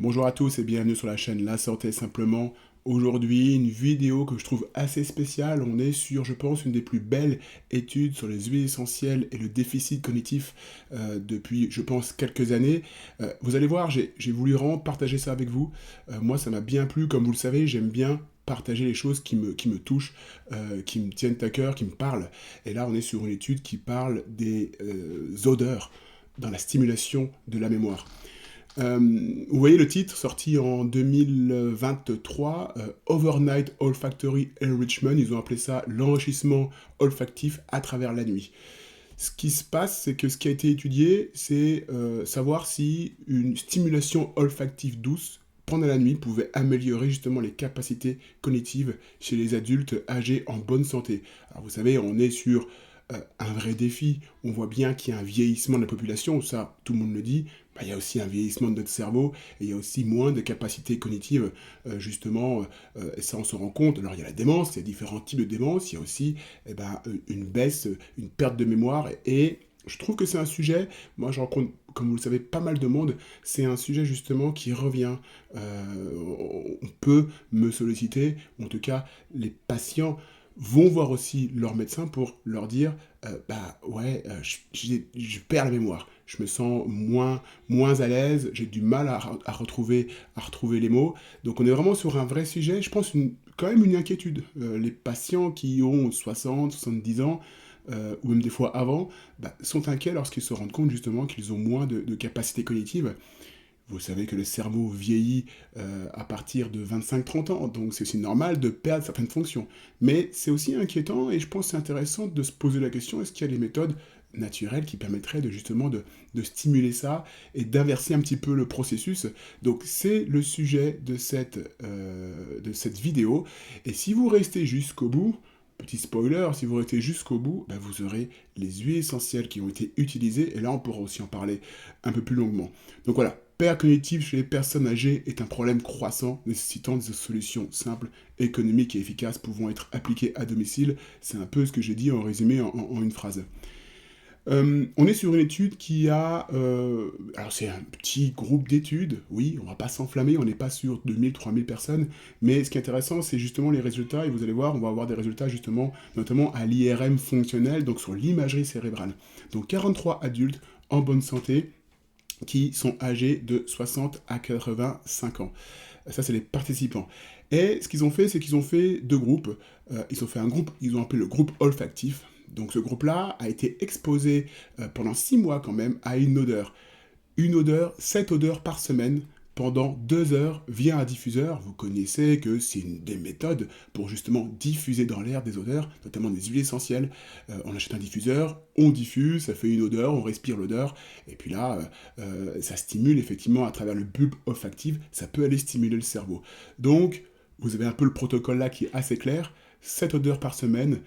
Bonjour à tous et bienvenue sur la chaîne La Santé Simplement. Aujourd'hui, une vidéo que je trouve assez spéciale. On est sur, je pense, une des plus belles études sur les huiles essentielles et le déficit cognitif depuis, je pense, quelques années. Vous allez voir, j'ai voulu vraiment partager ça avec vous. Moi, ça m'a bien plu. Comme vous le savez, j'aime bien partager les choses qui me touchent, qui me tiennent à cœur, qui me parlent. Et là, on est sur une étude qui parle des odeurs dans la stimulation de la mémoire. Vous voyez le titre sorti en 2023, Overnight Olfactory Enrichment, ils ont appelé ça l'enrichissement olfactif à travers la nuit. Ce qui se passe, c'est que ce qui a été étudié, c'est savoir si une stimulation olfactive douce pendant la nuit pouvait améliorer justement les capacités cognitives chez les adultes âgés en bonne santé. Alors vous savez, on est sur un vrai défi. On voit bien qu'il y a un vieillissement de la population, ça tout le monde le dit. Bah, il y a aussi un vieillissement de notre cerveau et il y a aussi moins de capacités cognitives, justement, et ça on se rend compte. Alors il y a la démence, il y a différents types de démence, il y a aussi une baisse, une perte de mémoire et je trouve que c'est un sujet, moi je rencontre, comme vous le savez, pas mal de monde, c'est un sujet justement qui revient. On peut me solliciter, ou en tout cas les patients vont voir aussi leur médecin pour leur dire je perds la mémoire, je me sens moins à l'aise, j'ai du mal à retrouver les mots. Donc on est vraiment sur un vrai sujet, je pense quand même une inquiétude. Les patients qui ont 60, 70 ans, ou même des fois avant, sont inquiets lorsqu'ils se rendent compte justement qu'ils ont moins de capacités cognitives. Vous savez que le cerveau vieillit à partir de 25-30 ans, donc c'est aussi normal de perdre certaines fonctions. Mais c'est aussi inquiétant et je pense que c'est intéressant de se poser la question, est-ce qu'il y a des méthodes naturelles qui permettraient de stimuler ça et d'inverser un petit peu le processus. Donc c'est le sujet de cette vidéo. Et si vous restez jusqu'au bout, petit spoiler, si vous restez jusqu'au bout, vous aurez les huiles essentielles qui ont été utilisées et là on pourra aussi en parler un peu plus longuement. Donc voilà, perte cognitive chez les personnes âgées est un problème croissant nécessitant des solutions simples, économiques et efficaces pouvant être appliquées à domicile. C'est un peu ce que j'ai dit en résumé en une phrase. On est sur une étude qui a... alors c'est un petit groupe d'études, oui, on va pas s'enflammer, on n'est pas sur 2000-3000 personnes, mais ce qui est intéressant, c'est justement les résultats, et vous allez voir, on va avoir des résultats justement, notamment à l'IRM fonctionnel, donc sur l'imagerie cérébrale. Donc 43 adultes en bonne santé qui sont âgés de 60 à 85 ans. Ça, c'est les participants. Et ce qu'ils ont fait, c'est qu'ils ont fait deux groupes. Ils ont fait un groupe, ils ont appelé le groupe olfactif. Donc ce groupe-là a été exposé pendant 6 mois quand même à une odeur. Une odeur, 7 odeurs par semaine pendant 2 heures via un diffuseur. Vous connaissez que c'est une des méthodes pour justement diffuser dans l'air des odeurs, notamment des huiles essentielles. On achète un diffuseur, on diffuse, ça fait une odeur, on respire l'odeur, et puis là, ça stimule effectivement à travers le bulbe olfactif, ça peut aller stimuler le cerveau. Donc, vous avez un peu le protocole là qui est assez clair, 7 odeurs par semaine,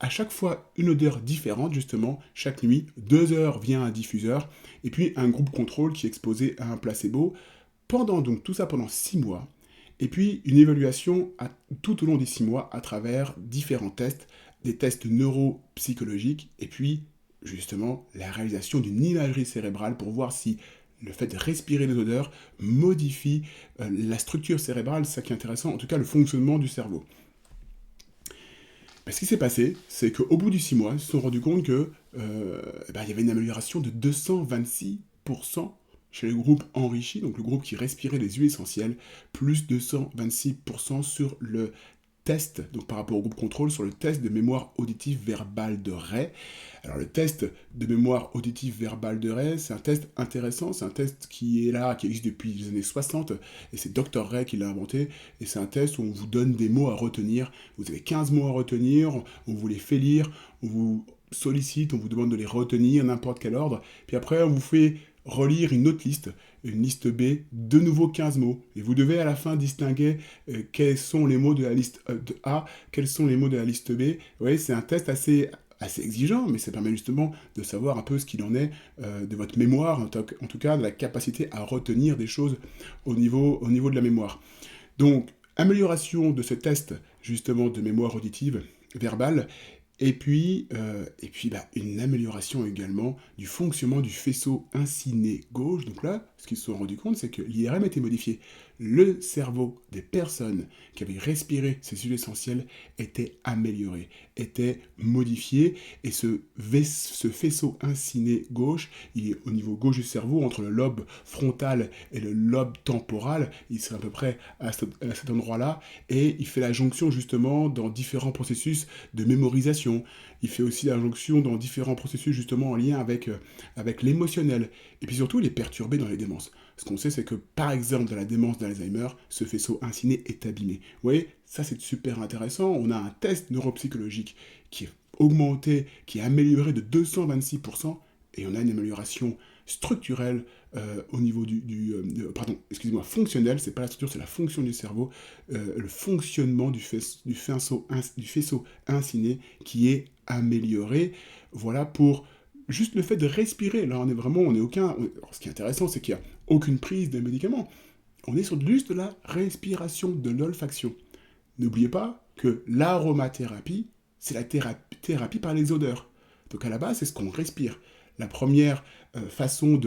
à chaque fois une odeur différente justement, chaque nuit, 2 heures via un diffuseur, et puis un groupe contrôle qui est exposé à un placebo, donc tout ça pendant 6 mois, et puis une évaluation tout au long des 6 mois à travers différents tests, des tests neuropsychologiques, et puis justement la réalisation d'une imagerie cérébrale pour voir si le fait de respirer les odeurs modifie la structure cérébrale, c'est ça qui est intéressant, en tout cas le fonctionnement du cerveau. Ce qui s'est passé, c'est qu'au bout du 6 mois, ils se sont rendus compte que il y avait une amélioration de 226% chez le groupe enrichi, donc le groupe qui respirait les huiles essentielles, plus 226% sur le test, donc par rapport au groupe contrôle, sur le test de mémoire auditive verbale de Ray. Alors le test de mémoire auditive verbale de Ray, c'est un test intéressant, c'est un test qui est là, qui existe depuis les années 60, et c'est Dr Ray qui l'a inventé, et c'est un test où on vous donne des mots à retenir, vous avez 15 mots à retenir, on vous les fait lire, on vous sollicite, on vous demande de les retenir, n'importe quel ordre, puis après on vous fait relire une autre liste, une liste B, de nouveau 15 mots. Et vous devez à la fin distinguer quels sont les mots de la liste de A, quels sont les mots de la liste B. Vous voyez, c'est un test assez exigeant, mais ça permet justement de savoir un peu ce qu'il en est de votre mémoire, en tout cas de la capacité à retenir des choses au niveau de la mémoire. Donc, amélioration de ce test justement de mémoire auditive verbale, Bah, une amélioration également du fonctionnement du faisceau inciné gauche. Donc là, ce qu'ils se sont rendus compte, c'est que l'IRM était modifié. Le cerveau des personnes qui avaient respiré ces huiles essentielles était amélioré, était modifié, et ce faisceau inciné gauche, il est au niveau gauche du cerveau, entre le lobe frontal et le lobe temporal, il serait à peu près à cet endroit-là, et il fait la jonction justement dans différents processus de mémorisation. Il fait aussi la jonction dans différents processus justement en lien avec l'émotionnel. Et puis surtout, il est perturbé dans les démences. Ce qu'on sait, c'est que par exemple, dans la démence d'Alzheimer, ce faisceau inciné est abîmé. Vous voyez, ça c'est super intéressant. On a un test neuropsychologique qui est augmenté, qui est amélioré de 226%, et on a une amélioration structurelle au niveau pardon, excusez-moi, fonctionnel, c'est pas la structure, c'est la fonction du cerveau, le fonctionnement du faisceau inciné qui est amélioré. Voilà pour juste le fait de respirer. Là, on est aucun. Alors, ce qui est intéressant, c'est qu'il n'y a aucune prise de médicaments. On est sur juste de la respiration, de l'olfaction. N'oubliez pas que l'aromathérapie, c'est la thérapie par les odeurs. Donc à la base, c'est ce qu'on respire. La première façon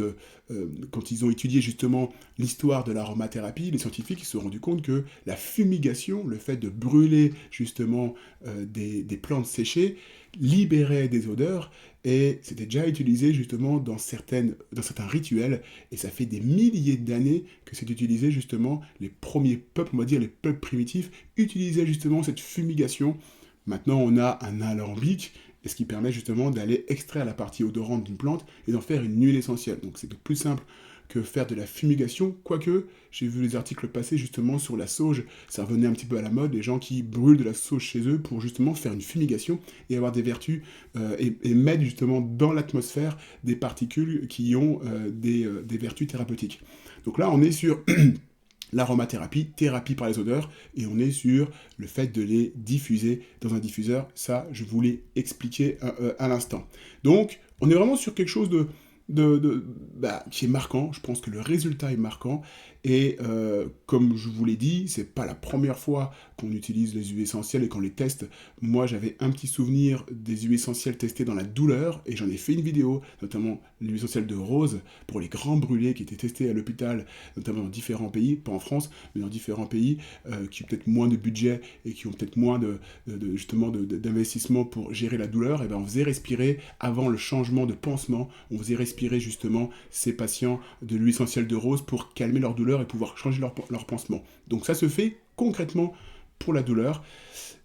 quand ils ont étudié justement l'histoire de l'aromathérapie, les scientifiques se sont rendus compte que la fumigation, le fait de brûler justement des plantes séchées, libérait des odeurs, et c'était déjà utilisé justement dans certains rituels, et ça fait des milliers d'années que c'est utilisé justement. Les premiers peuples, on va dire les peuples primitifs, utilisaient justement cette fumigation. Maintenant, on a un alambic, et ce qui permet justement d'aller extraire la partie odorante d'une plante et d'en faire une huile essentielle. Donc c'est plus simple que faire de la fumigation, quoique j'ai vu les articles passer justement sur la sauge, ça revenait un petit peu à la mode, les gens qui brûlent de la sauge chez eux pour justement faire une fumigation et avoir des vertus, et mettre justement dans l'atmosphère des particules qui ont des vertus thérapeutiques. Donc là, on est sur l'aromathérapie, thérapie par les odeurs, et on est sur le fait de les diffuser dans un diffuseur. Ça, je vous l'ai expliqué à l'instant. Donc, on est vraiment sur quelque chose qui est marquant. Je pense que le résultat est marquant. Et comme je vous l'ai dit, c'est pas la première fois qu'on utilise les huiles essentielles et qu'on les teste. Moi, j'avais un petit souvenir des huiles essentielles testées dans la douleur, et j'en ai fait une vidéo, notamment l'huile essentielle de rose pour les grands brûlés qui étaient testés à l'hôpital, notamment dans différents pays, pas en France, mais dans différents pays qui ont peut-être moins de budget et qui ont peut-être moins d'investissement pour gérer la douleur. Et ben, on faisait respirer avant le changement de pansement, on faisait respirer justement ces patients de l'huile essentielle de rose pour calmer leur douleur et pouvoir changer leur pansement. Donc ça se fait concrètement pour la douleur.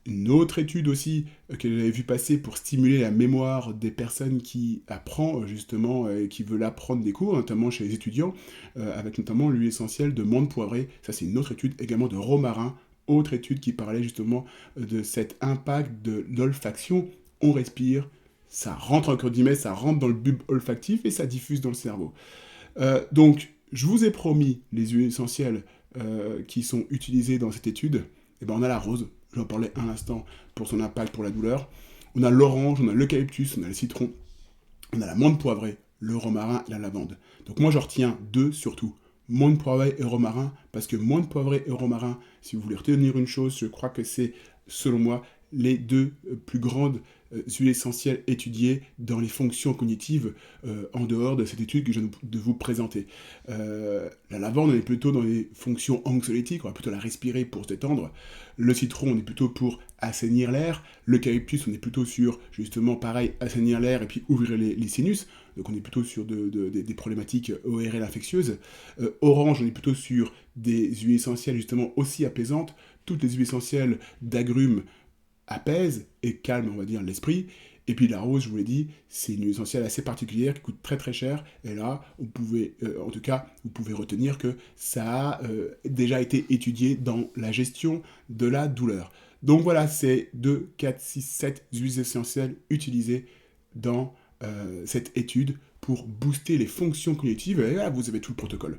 Une autre étude aussi que j'avais vu passer pour stimuler la mémoire des personnes qui apprennent justement, qui veulent apprendre des cours, notamment chez les étudiants, avec notamment l'huile essentielle de menthe poivrée. Ça, c'est une autre étude également de romarin, autre étude qui parlait justement de cet impact de l'olfaction. On respire, ça rentre entre guillemets, ça rentre dans le bulbe olfactif et ça diffuse dans le cerveau. Donc, je vous ai promis les huiles essentielles qui sont utilisées dans cette étude. Et ben, on a la rose, j'en parlais un instant pour son impact pour la douleur. On a l'orange, on a l'eucalyptus, on a le citron, on a la menthe poivrée, le romarin et la lavande. Donc moi, j'en retiens deux surtout. Menthe poivrée et romarin, parce que menthe poivrée et romarin, si vous voulez retenir une chose, je crois que c'est, selon moi, les deux plus grandes huiles essentielles étudiées dans les fonctions cognitives en dehors de cette étude que je viens de vous présenter. La lavande, on est plutôt dans les fonctions anxiolytiques, on va plutôt la respirer pour se détendre. Le citron, on est plutôt pour assainir l'air. L'eucalyptus, on est plutôt sur, justement, pareil, assainir l'air et puis ouvrir les sinus. Donc on est plutôt sur des problématiques ORL infectieuses. Orange, on est plutôt sur des huiles essentielles justement aussi apaisantes. Toutes les huiles essentielles d'agrumes apaisent et calment, on va dire, l'esprit. Et puis la rose, je vous l'ai dit, c'est une huile essentielle assez particulière qui coûte très très cher. Et là, en tout cas, vous pouvez retenir que ça a déjà été étudié dans la gestion de la douleur. Donc voilà, c'est 2, 4, 6, 7 huiles essentielles utilisées dans cette étude pour booster les fonctions cognitives. Et là, vous avez tout le protocole.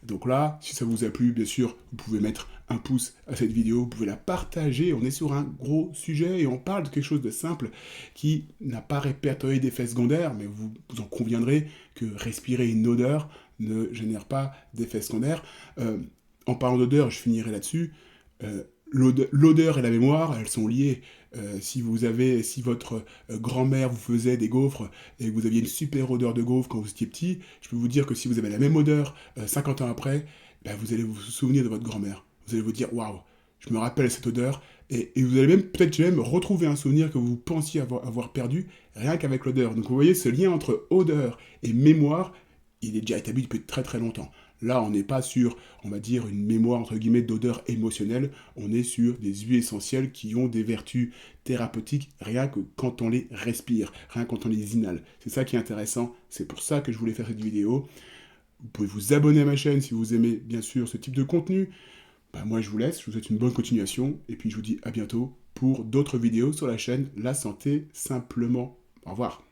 Donc là, si ça vous a plu, bien sûr, vous pouvez mettre un pouce à cette vidéo, vous pouvez la partager. On est sur un gros sujet et on parle de quelque chose de simple qui n'a pas répertorié d'effets secondaires, mais vous en conviendrez que respirer une odeur ne génère pas d'effets secondaires. En parlant d'odeur, je finirai là-dessus. l'odeur et la mémoire, elles sont liées. Si votre grand-mère vous faisait des gaufres et que vous aviez une super odeur de gaufre quand vous étiez petit, je peux vous dire que si vous avez la même odeur 50 ans après, ben, vous allez vous souvenir de votre grand-mère. Vous allez vous dire, waouh, je me rappelle cette odeur. Et vous allez même peut-être même retrouver un souvenir que vous pensiez avoir perdu rien qu'avec l'odeur. Donc vous voyez, ce lien entre odeur et mémoire, il est déjà établi depuis très très longtemps. Là, on n'est pas sur, on va dire, une mémoire entre guillemets d'odeur émotionnelle, on est sur des huiles essentielles qui ont des vertus thérapeutiques rien que quand on les respire, rien que quand on les inhale. C'est ça qui est intéressant, c'est pour ça que je voulais faire cette vidéo. Vous pouvez vous abonner à ma chaîne si vous aimez bien sûr ce type de contenu. Bah, moi je vous laisse, je vous souhaite une bonne continuation, et puis je vous dis à bientôt pour d'autres vidéos sur la chaîne La Santé Simplement. Au revoir.